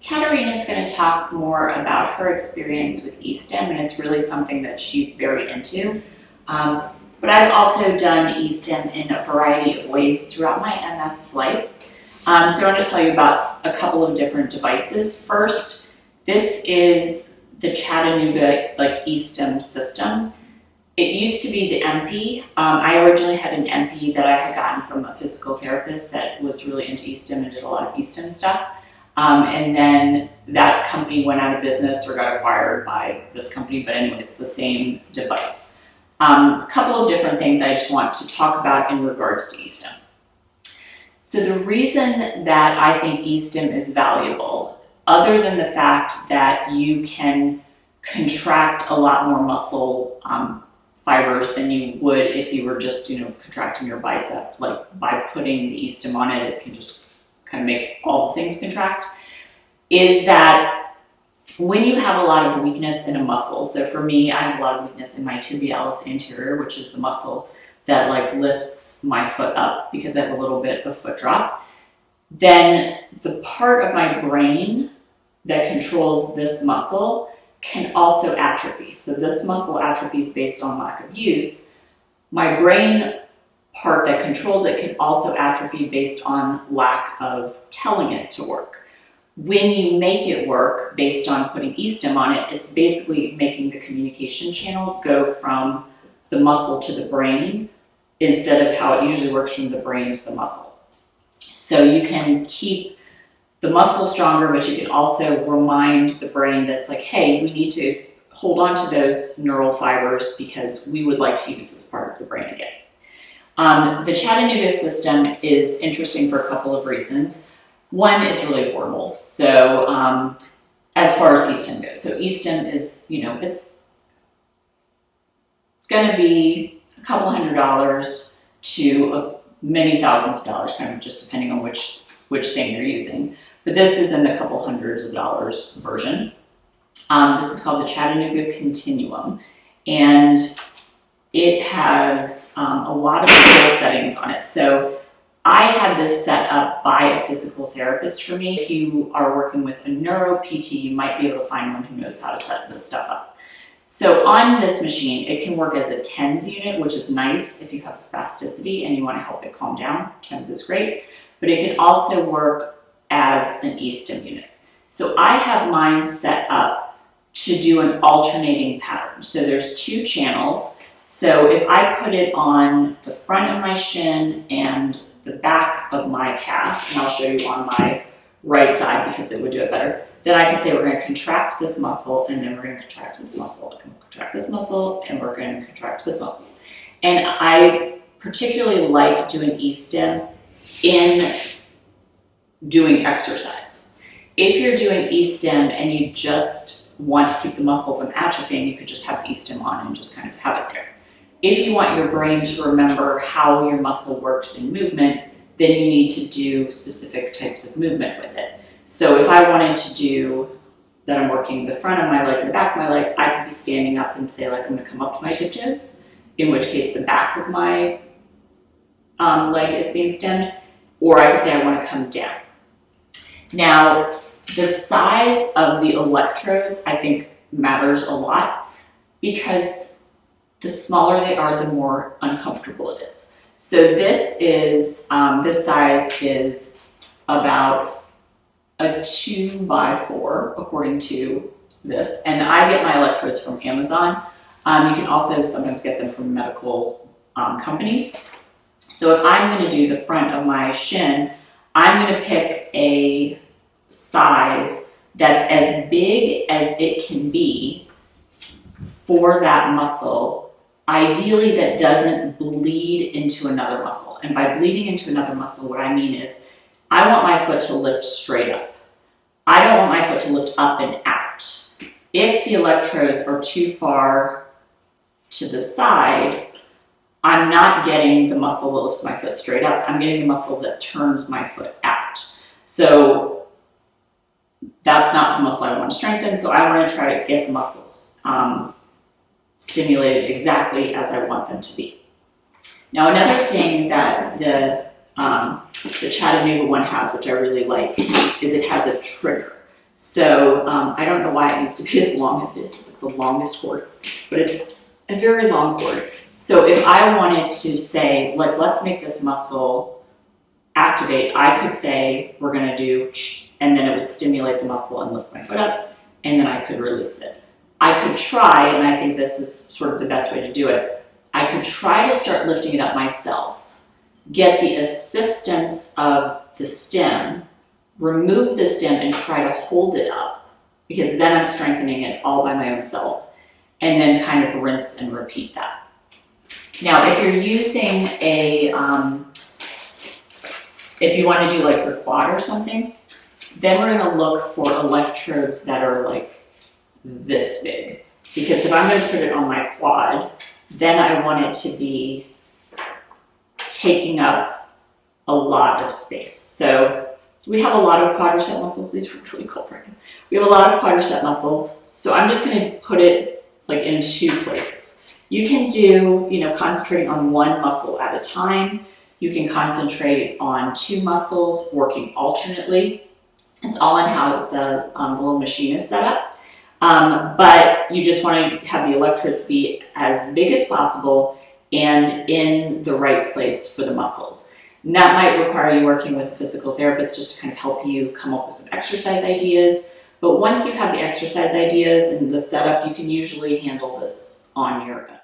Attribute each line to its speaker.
Speaker 1: Katarina is going to talk more about her experience with E-Stim, and it's really something that she's very into. But I've also done E-Stim in a variety of ways throughout my MS life. So I want to tell you about a couple of different devices. First, this is the Chattanooga E-Stim system. It used to be the MP. I originally had an MP that I had gotten from a physical therapist that was really into E-Stim and did a lot of E-Stim stuff. And then that company went out of business or got acquired by this company, but anyway, it's the same device. A couple of different things I just want to talk about in regards to E-Stim. So the reason that I think E-Stim is valuable, other than the fact that you can contract a lot more muscle fibers than you would if you were just, contracting your bicep, like by putting the E-Stim on it, it can just kind of make all the things contract, is that when you have a lot of weakness in a muscle, so for me, I have a lot of weakness in my tibialis anterior, which is the muscle that lifts my foot up because I have a little bit of foot drop, then the part of my brain that controls this muscle can also atrophy. So this muscle atrophies based on lack of use. My brain part that controls it can also atrophy based on lack of telling it to work. When you make it work based on putting E-Stim on it, it's basically making the communication channel go from the muscle to the brain instead of how it usually works from the brain to the muscle. So you can keep the muscle stronger, but you can also remind the brain that's like, hey, we need to hold on to those neural fibers because we would like to use this part of the brain again. The Chattanooga system is interesting for a couple of reasons. One, it's really affordable. So as far as E-Stim goes, so E-Stim is, it's going to be a couple $100s to many thousands of dollars, kind of just depending on which thing you're using. But this is in the couple hundreds of dollars version. This is called the Chattanooga Continuum, and it has a lot of cool settings on it. So I had this set up by a physical therapist for me. If you are working with a neuro PT, you might be able to find one who knows how to set this stuff up. So on this machine, it can work as a TENS unit, which is nice if you have spasticity and you want to help it calm down. TENS is great, but it can also work as an E-Stim unit. So I have mine set up to do an alternating pattern. So there's two channels. So if I put it on the front of my shin and the back of my calf, and I'll show you on my right side because it would do it better, then I could say we're going to contract this muscle, and then we're going to contract this muscle, and we'll contract this muscle, and we're going to contract this muscle. And I particularly like doing E-Stim in doing exercise. If you're doing E-Stim and you just want to keep the muscle from atrophying, you could just have E-Stim on and just kind of have it there. If you want your brain to remember how your muscle works in movement, then you need to do specific types of movement with it. So if I wanted to do that, I'm working the front of my leg and the back of my leg, I could be standing up and say, I'm going to come up to my tiptoes, in which case the back of my leg is being stemmed, or I could say I want to come down. Now, the size of the electrodes, I think, matters a lot because the smaller they are, the more uncomfortable it is. So this size is about a 2x4, according to this. And I get my electrodes from Amazon. You can also sometimes get them from medical companies. So if I'm going to do the front of my shin, I'm going to pick a size that's as big as it can be for that muscle, ideally that doesn't bleed into another muscle. And by bleeding into another muscle, what I mean is I want my foot to lift straight up. I don't want my foot to lift up and out. If the electrodes are too far to the side, I'm not getting the muscle that lifts my foot straight up. I'm getting the muscle that turns my foot out. So that's not the muscle I want to strengthen. So I want to try to get the muscles stimulated exactly as I want them to be. Now, another thing that the Chattanooga one has, which I really like, is it has a trigger. So I don't know why it needs to be as long as it is, like the longest cord, but it's a very long cord. So if I wanted to say, like, let's make this muscle activate, I could say, we're gonna do, and then it would stimulate the muscle and lift my foot up, and then I could release it. I could try, and I think this is sort of the best way to do it, I could try to start lifting it up myself, get the assistance of the stem, remove the stem and try to hold it up, because then I'm strengthening it all by my own self, and then kind of rinse and repeat that. Now, if you're using if you want to do like your quad or something, then we're going to look for electrodes that are like this big, because if I'm going to put it on my quad, then I want it to be taking up a lot of space. So we have a lot of quadricep muscles. These are really cool right now. We have a lot of quadricep muscles. So I'm just going to put it like in 2 places. You can do, concentrating on one muscle at a time. You can concentrate on 2 muscles working alternately. It's all in how the little machine is set up. But you just want to have the electrodes be as big as possible and in the right place for the muscles. And that might require you working with a physical therapist just to kind of help you come up with some exercise ideas. But once you have the exercise ideas and the setup, you can usually handle this on your own.